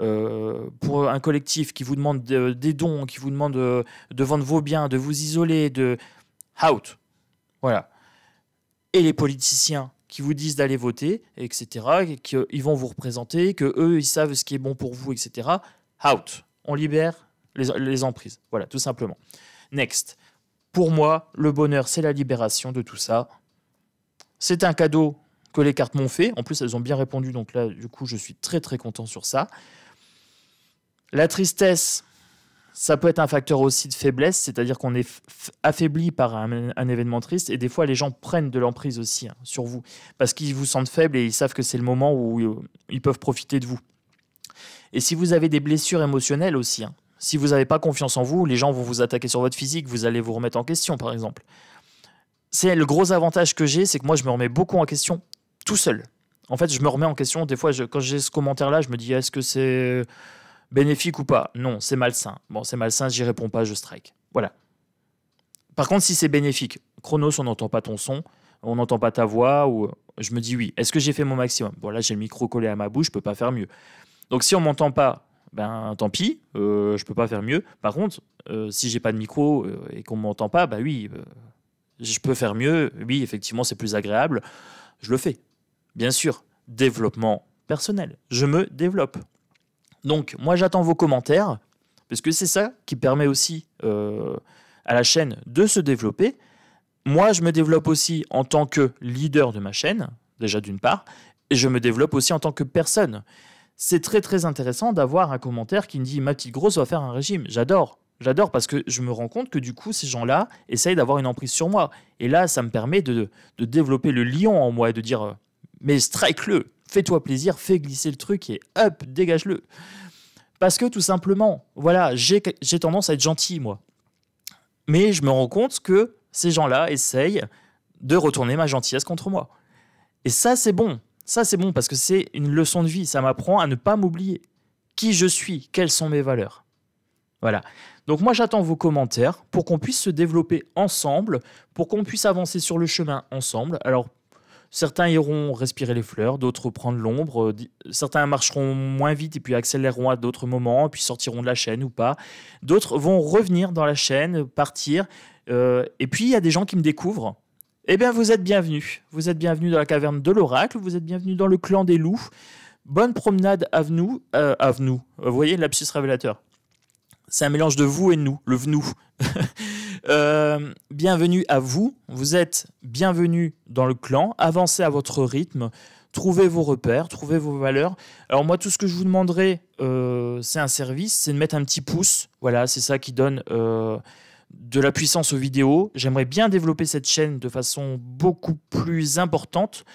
Speaker 1: un collectif, qui vous demande des dons, qui vous demande de vendre vos biens, de vous isoler, out. Voilà. Et les politiciens qui vous disent d'aller voter, etc., et qu'ils vont vous représenter, qu'eux, ils savent ce qui est bon pour vous, etc., out. On libère les emprises. Voilà, tout simplement. Next. Pour moi, le bonheur, c'est la libération de tout ça. C'est un cadeau que les cartes m'ont fait. En plus, elles ont bien répondu. Donc là, du coup, je suis très, très content sur ça. La tristesse, ça peut être un facteur aussi de faiblesse. C'est-à-dire qu'on est affaibli par un événement triste. Et des fois, les gens prennent de l'emprise aussi sur vous. Parce qu'ils vous sentent faible et ils savent que c'est le moment où ils peuvent profiter de vous. Et si vous avez des blessures émotionnelles aussi, si vous n'avez pas confiance en vous, les gens vont vous attaquer sur votre physique. Vous allez vous remettre en question, par exemple. C'est le gros avantage que j'ai, c'est que moi, je me remets beaucoup en question tout seul. En fait, je me remets en question. Des fois, quand j'ai ce commentaire-là, je me dis, est-ce que c'est bénéfique ou pas? Non, c'est malsain. Bon, c'est malsain, j'y réponds pas, je strike. Voilà. Par contre, si c'est bénéfique, Chronos, on n'entend pas ton son, on n'entend pas ta voix, ou je me dis oui. Est-ce que j'ai fait mon maximum? Bon, là, j'ai le micro collé à ma bouche, je peux pas faire mieux. Donc, si on m'entend pas, tant pis, je peux pas faire mieux. Par contre, si j'ai pas de micro et qu'on m'entend pas, oui... je peux faire mieux, oui, effectivement, c'est plus agréable, je le fais. Bien sûr, développement personnel, je me développe. Donc, moi, j'attends vos commentaires, parce que c'est ça qui permet aussi à la chaîne de se développer. Moi, je me développe aussi en tant que leader de ma chaîne, déjà d'une part, et je me développe aussi en tant que personne. C'est très, très intéressant d'avoir un commentaire qui me dit « Ma petite grosse va faire un régime ». J'adore. J'adore parce que je me rends compte que du coup, ces gens-là essayent d'avoir une emprise sur moi. Et là, ça me permet de développer le lion en moi et de dire mais strike-le, fais-toi plaisir, fais glisser le truc et hop, dégage-le. Parce que tout simplement, voilà, j'ai tendance à être gentil, moi. Mais je me rends compte que ces gens-là essayent de retourner ma gentillesse contre moi. Et ça, c'est bon. Ça, c'est bon parce que c'est une leçon de vie. Ça m'apprend à ne pas m'oublier. Qui je suis, quelles sont mes valeurs. Voilà. Donc moi, j'attends vos commentaires pour qu'on puisse se développer ensemble, pour qu'on puisse avancer sur le chemin ensemble. Alors, certains iront respirer les fleurs, d'autres prendre l'ombre, certains marcheront moins vite et puis accéléreront à d'autres moments, puis sortiront de la chaîne ou pas. D'autres vont revenir dans la chaîne, partir. Et puis, il y a des gens qui me découvrent. Eh bien, vous êtes bienvenus. Vous êtes bienvenus dans la caverne de l'oracle, vous êtes bienvenus dans le clan des loups. Bonne promenade à vous. Vous voyez, lapsus révélateur. C'est un mélange de vous et nous, le vnou. Bienvenue à vous. Vous êtes bienvenus dans le clan. Avancez à votre rythme. trouvez vos repères, trouvez vos valeurs. Alors moi, tout ce que je vous demanderai, c'est un service, c'est de mettre un petit pouce. Voilà, c'est ça qui donne de la puissance aux vidéos. J'aimerais bien développer cette chaîne de façon beaucoup plus importante.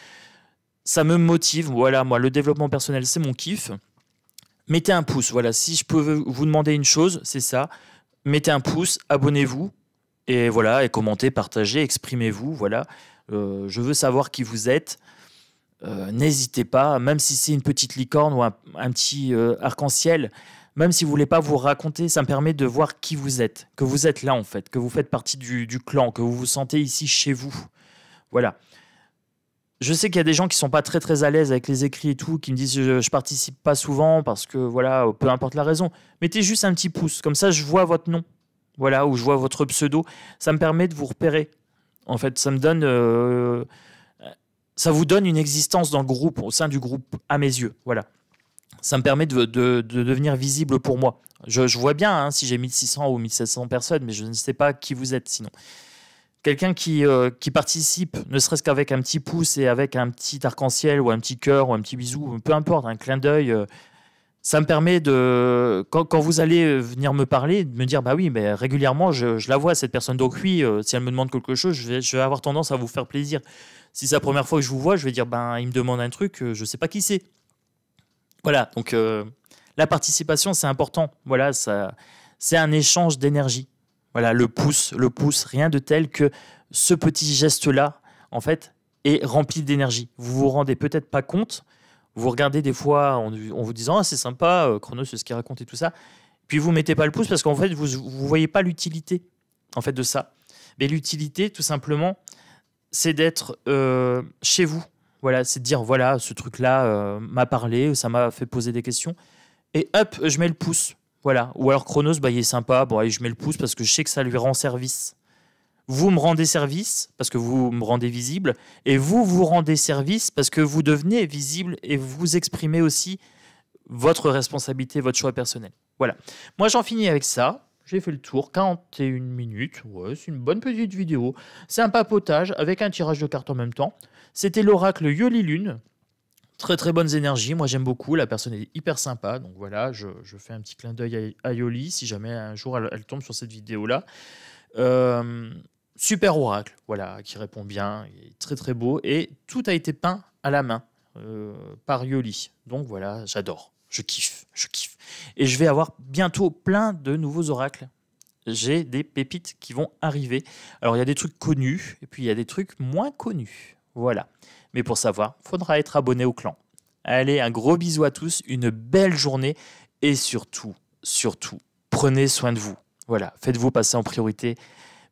Speaker 1: Ça me motive. Voilà, moi, le développement personnel, c'est mon kiff. Mettez un pouce. Voilà, si je peux vous demander une chose, c'est ça. Mettez un pouce, abonnez-vous. Et voilà, et commentez, partagez, exprimez-vous. Voilà, je veux savoir qui vous êtes. N'hésitez pas, même si c'est une petite licorne ou un petit arc-en-ciel, même si vous voulez pas vous raconter, ça me permet de voir qui vous êtes, que vous êtes là en fait, que vous faites partie du clan, que vous vous sentez ici chez vous. Voilà. Je sais qu'il y a des gens qui sont pas très très à l'aise avec les écrits et tout, qui me disent je participe pas souvent parce que voilà, peu importe la raison. Mettez juste un petit pouce, comme ça je vois votre nom, voilà, ou je vois votre pseudo. Ça me permet de vous repérer. En fait, ça me donne ça vous donne une existence dans le groupe, au sein du groupe, à mes yeux. Voilà. Ça me permet de devenir visible pour moi. Je vois bien hein, si j'ai 1600 ou 1700 personnes, mais je ne sais pas qui vous êtes sinon. Quelqu'un qui participe, ne serait-ce qu'avec un petit pouce et avec un petit arc-en-ciel ou un petit cœur ou un petit bisou, peu importe, un clin d'œil, ça me permet de, quand vous allez venir me parler, de me dire, bah oui, mais régulièrement, je la vois, cette personne. Donc oui, si elle me demande quelque chose, je vais avoir tendance à vous faire plaisir. Si c'est la première fois que je vous vois, je vais dire, ben, il me demande un truc, je ne sais pas qui c'est. Voilà, donc la participation, c'est important. Voilà, c'est un échange d'énergie. Voilà, le pouce, rien de tel que ce petit geste-là, en fait, est rempli d'énergie. Vous vous rendez peut-être pas compte. Vous regardez des fois en vous disant ah, c'est sympa, Chronos, c'est ce qu'il raconte et tout ça. Puis vous mettez pas le pouce parce qu'en fait, vous ne voyez pas l'utilité en fait, de ça. Mais l'utilité, tout simplement, c'est d'être chez vous. Voilà, c'est de dire voilà, ce truc-là m'a parlé, ça m'a fait poser des questions. Et hop, je mets le pouce. Voilà. Ou alors Chronos, bah, il est sympa. Bon, allez, je mets le pouce parce que je sais que ça lui rend service. Vous me rendez service parce que vous me rendez visible. Et vous rendez service parce que vous devenez visible et vous exprimez aussi votre responsabilité, votre choix personnel. Voilà. Moi, j'en finis avec ça. J'ai fait le tour, 41 minutes. Ouais, c'est une bonne petite vidéo. C'est un papotage avec un tirage de cartes en même temps. C'était l'oracle Yoli Lune. Très très bonnes énergies, moi j'aime beaucoup, la personne est hyper sympa, donc voilà, je fais un petit clin d'œil à Yoli si jamais un jour elle tombe sur cette vidéo-là. Super oracle, voilà, qui répond bien, il est très très beau, et tout a été peint à la main par Yoli, donc voilà, j'adore, je kiffe. Et je vais avoir bientôt plein de nouveaux oracles. J'ai des pépites qui vont arriver. Alors il y a des trucs connus, et puis il y a des trucs moins connus, voilà. Mais pour savoir, il faudra être abonné au clan. Allez, un gros bisou à tous, une belle journée et surtout, prenez soin de vous. Voilà, faites-vous passer en priorité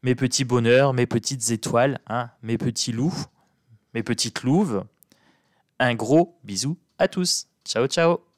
Speaker 1: mes petits bonheurs, mes petites étoiles, hein, mes petits loups, mes petites louves. Un gros bisou à tous. Ciao, ciao.